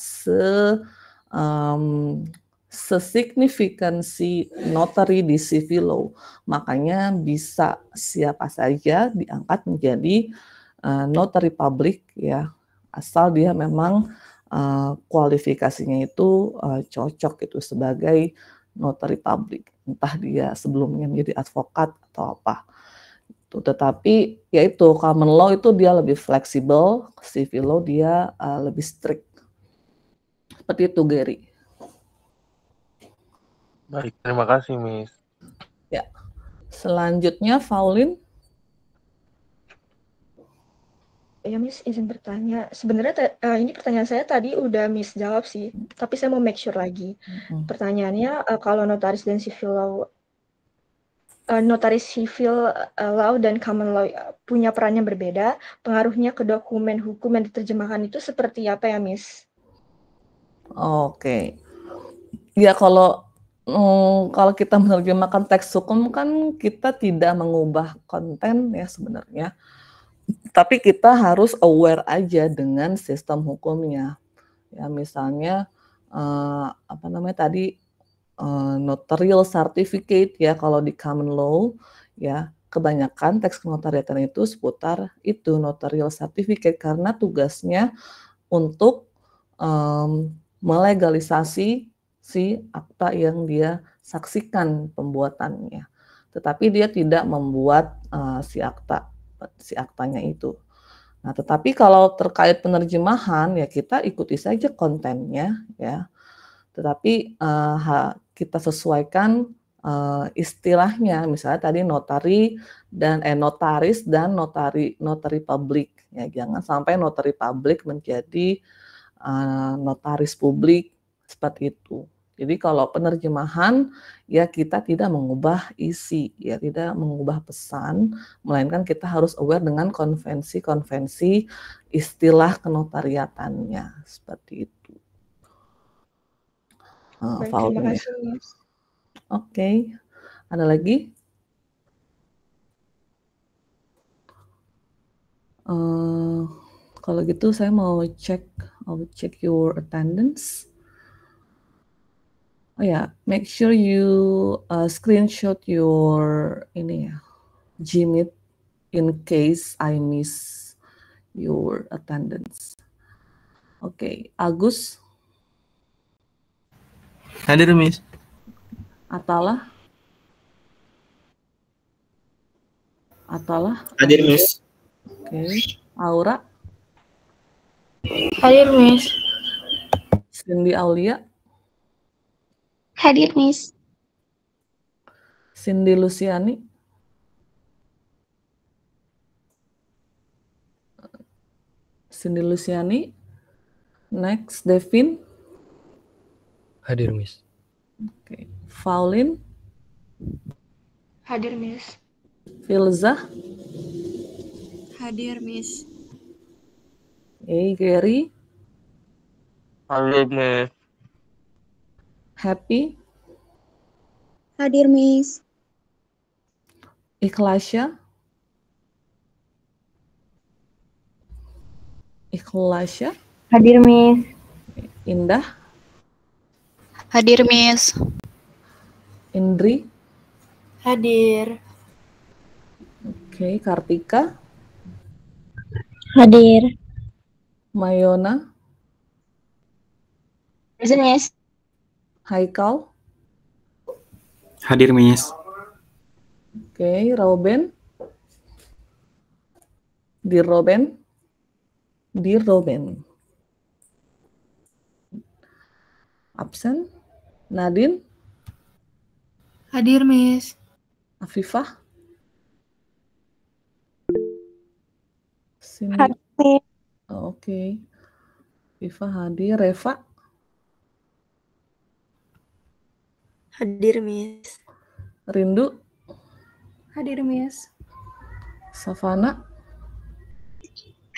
sesignifikan si notary di civil law. Makanya bisa siapa saja diangkat menjadi notary public ya, asal dia memang kualifikasinya itu cocok itu sebagai notary public, entah dia sebelumnya menjadi advokat atau apa. Tetapi yaitu common law itu dia lebih fleksibel, civil law dia lebih strict. Seperti itu, Gary. Baik, terima kasih, Miss. Ya. Selanjutnya, Faulin. Ya, Miss, izin bertanya. Sebenarnya ini pertanyaan saya tadi udah Miss jawab sih, tapi saya mau make sure lagi. Pertanyaannya, kalau notaris dan civil law, notaris civil law dan common law punya peran yang berbeda, pengaruhnya ke dokumen hukum yang diterjemahkan itu seperti apa ya, Miss? Oke. Ya, kalau kita menerjemahkan teks hukum kan kita tidak mengubah konten ya sebenarnya. Tapi kita harus aware aja dengan sistem hukumnya. Ya, misalnya apa namanya tadi notarial certificate ya, kalau di common law ya kebanyakan teks kenotariatan itu seputar itu notarial certificate karena tugasnya untuk melegalisasi si akta yang dia saksikan pembuatannya. Tetapi dia tidak membuat si aktanya itu. Nah, tetapi kalau terkait penerjemahan ya kita ikuti saja kontennya ya. Tetapi kita sesuaikan istilahnya, misalnya tadi notaris dan notary publik ya, jangan sampai notary publik menjadi notaris publik seperti itu. Jadi kalau penerjemahan ya kita tidak mengubah isi, ya tidak mengubah pesan, melainkan kita harus aware dengan konvensi-konvensi istilah kenotariatannya seperti itu. Baik, terima kasih, Miss. Oke, ada lagi? Kalau gitu saya mau check your attendance. Oh ya, make sure you screenshot your ini ya, Gmeet in case I miss your attendance. Oke, Agus. Hadir, Miss. Atala. Hadir, Miss. Oke, Aura. Hadir, Miss. Cindy Aulia. Hadir, Miss. Cindy Luciani. Next, Devin. Hadir, Miss. Oke, Faulin. Hadir, Miss. Filza. Hadir, Miss. Gary. Hadir, Miss. Happy. Hadir, Miss. Ikhlasya. Hadir, Miss. Indah. Hadir, Miss. Indri. Hadir. Oke, Kartika. Hadir. Mayona. Present, Miss. Haikal. Hadir, Miss. Oke, Rauben. Dirroben. Absen. Nadine. Hadir, Miss. Afifah. Hadir. Oke. Afifah hadir. Reva. Hadir, Miss. Rindu. Hadir, Miss. Savana.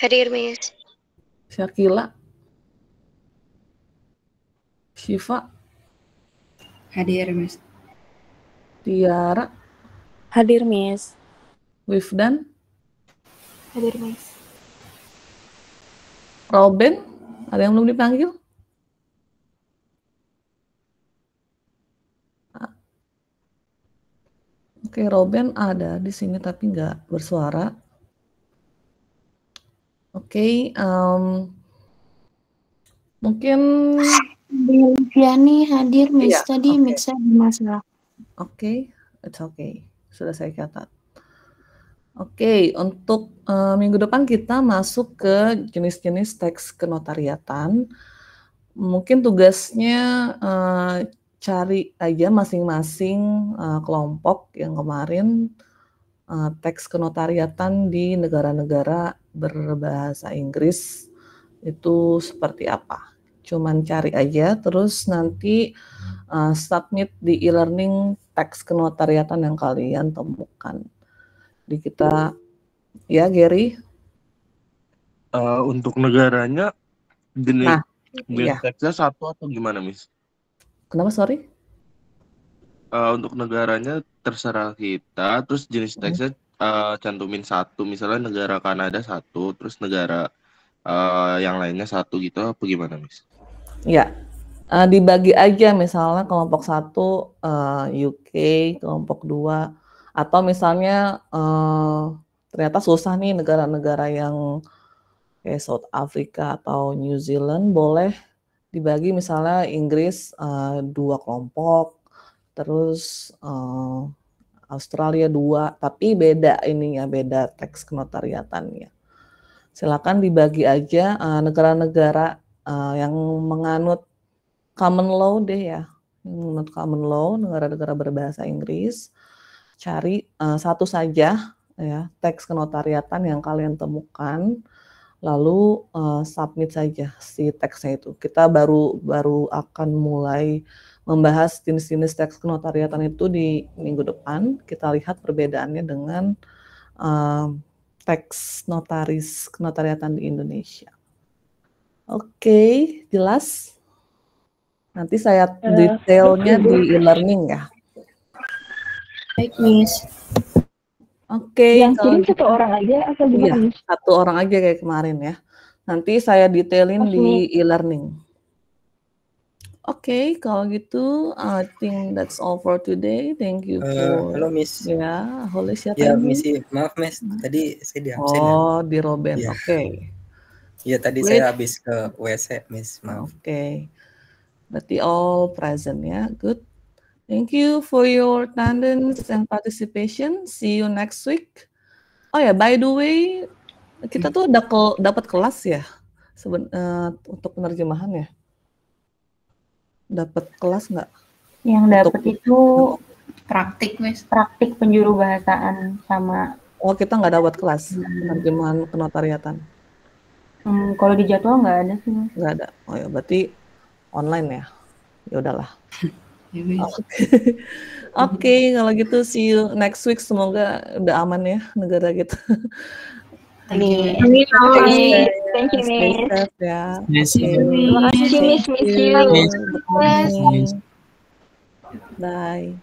Hadir, Miss. Syakila. Syifa. Hadir, Miss. Tiara. Hadir, Miss. Wifdan. Hadir, Miss. Robin. Ada yang belum dipanggil? Oke, Robin ada di sini tapi nggak bersuara. Oke, Mungkin Viviani hadir, Miss. Iya, Tadi oke. mix-nya bermasalah. Oke, it's okay. Sudah saya catat. Oke, untuk minggu depan kita masuk ke jenis-jenis teks kenotariatan. Mungkin tugasnya cari aja masing-masing kelompok yang kemarin teks kenotariatan di negara-negara berbahasa Inggris itu seperti apa. Cuman cari aja, terus nanti submit di e-learning teks kenotariatan yang kalian temukan. Di kita, ya Gary? Untuk negaranya, jenis iya. teksnya satu atau gimana, Miss? Kenapa, sorry? Untuk negaranya terserah kita, terus jenis teksnya cantumin satu, misalnya negara Kanada satu, terus negara yang lainnya satu gitu, apa gimana, Miss? Ya, dibagi aja misalnya kelompok 1 UK, kelompok 2, atau misalnya ternyata susah nih negara-negara yang kayak South Africa atau New Zealand, boleh dibagi misalnya Inggris 2 kelompok, terus Australia 2, tapi beda ininya, beda teks kenotariatannya. Silakan dibagi aja negara-negara yang menganut common law deh ya, menganut common law, negara-negara berbahasa Inggris. Cari satu saja ya teks kenotariatan yang kalian temukan, lalu submit saja si teksnya itu. Kita baru akan mulai membahas jenis-jenis teks kenotariatan itu di minggu depan. Kita lihat perbedaannya dengan teks notaris kenotariatan di Indonesia. Oke, jelas? Nanti saya detailnya di e-learning ya. Baik, Miss. Oke. Yang kirim satu orang aja atau gimana, Miss? Satu orang aja kayak kemarin ya. Nanti saya detailin di e-learning. Oke, kalau gitu, I think that's all for today. Thank you for. Halo, Miss. Ya, halo siapa Ya, ini? Miss. Maaf, Miss. Tadi saya di absen ya. Oh, di Robin. Ya. Oke. Iya, tadi saya habis ke WC, Miss. Maaf. Oke. Berarti all present ya. Good. Thank you for your attendance and participation. See you next week. Oh ya, by the way, kita tuh dapat kelas ya untuk penerjemahan ya. Dapat kelas nggak? Yang dapat itu praktik, Miss. Praktik penjuru bahasaan sama. Oh, kita nggak dapat kelas penerjemahan kenotariatan. Kalau di jadwal nggak ada sih, Mas. Nggak ada. Oh ya, berarti online ya. Ya udahlah. Oke, kalau gitu see you next week. Semoga udah aman ya negara kita. Thank you, Miss. Ya. Terima kasih, Miss. Bye.